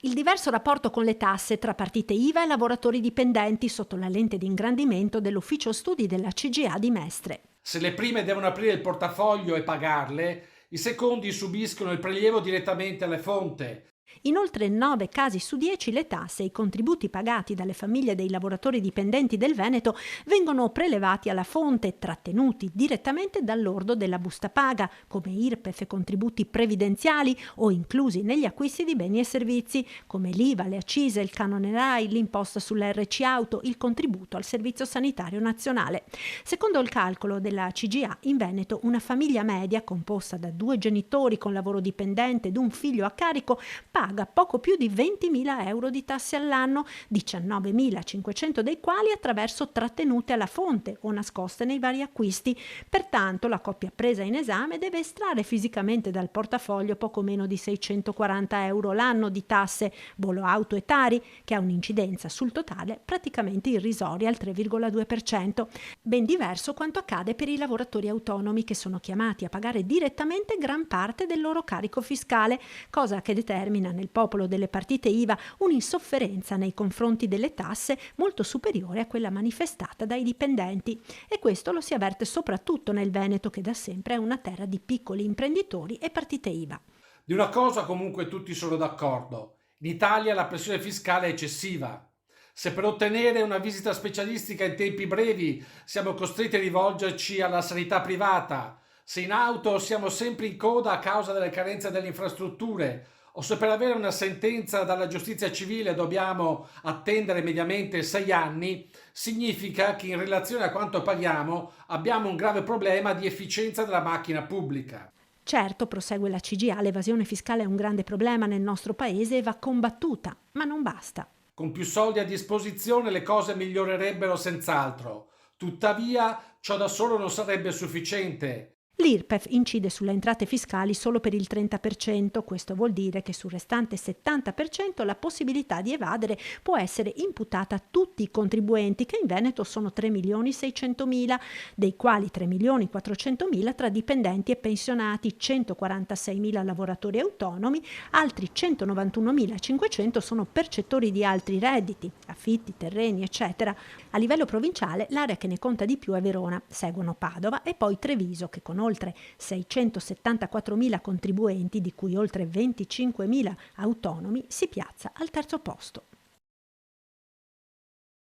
Il diverso rapporto con le tasse tra partite IVA e lavoratori dipendenti sotto la lente di ingrandimento dell'Ufficio Studi della CGA di Mestre. Se le prime devono aprire il portafoglio e pagarle, i secondi subiscono il prelievo direttamente alle fonte. In oltre 9 casi su 10 le tasse e i contributi pagati dalle famiglie dei lavoratori dipendenti del Veneto vengono prelevati alla fonte e trattenuti direttamente dal lordo della busta paga, come IRPEF e contributi previdenziali o inclusi negli acquisti di beni e servizi, come l'IVA, le accise, il canone RAI, l'imposta sulla RC Auto, il contributo al Servizio Sanitario Nazionale. Secondo il calcolo della CGA, in Veneto una famiglia media composta da 2 genitori con lavoro dipendente ed un figlio a carico paga poco più di 20.000 euro di tasse all'anno, 19.500 dei quali attraverso trattenute alla fonte o nascoste nei vari acquisti. Pertanto la coppia presa in esame deve estrarre fisicamente dal portafoglio poco meno di 640 euro l'anno di tasse, volo auto e Tari, che ha un'incidenza sul totale praticamente irrisoria al 3,2%. Ben diverso quanto accade per i lavoratori autonomi, che sono chiamati a pagare direttamente gran parte del loro carico fiscale, cosa che determina nel popolo delle partite IVA un'insofferenza nei confronti delle tasse molto superiore a quella manifestata dai dipendenti. E questo lo si avverte soprattutto nel Veneto, che da sempre è una terra di piccoli imprenditori e partite IVA. Di una cosa comunque tutti sono d'accordo: in Italia la pressione fiscale è eccessiva. Se per ottenere una visita specialistica in tempi brevi siamo costretti a rivolgerci alla sanità privata, se in auto siamo sempre in coda a causa delle carenze delle infrastrutture, o se per avere una sentenza dalla giustizia civile dobbiamo attendere mediamente 6 anni, significa che in relazione a quanto paghiamo abbiamo un grave problema di efficienza della macchina pubblica. Certo, prosegue la CGA, l'evasione fiscale è un grande problema nel nostro paese e va combattuta, ma non basta. Con più soldi a disposizione le cose migliorerebbero senz'altro. Tuttavia, ciò da solo non sarebbe sufficiente. L'IRPEF incide sulle entrate fiscali solo per il 30%, questo vuol dire che sul restante 70% la possibilità di evadere può essere imputata a tutti i contribuenti, che in Veneto sono 3.600.000, dei quali 3.400.000 tra dipendenti e pensionati, 146.000 lavoratori autonomi, altri 191.500 sono percettori di altri redditi, affitti, terreni, eccetera. A livello provinciale l'area che ne conta di più è Verona, seguono Padova e poi Treviso, che con oltre 674.000 contribuenti, di cui oltre 25.000 autonomi, si piazza al terzo posto.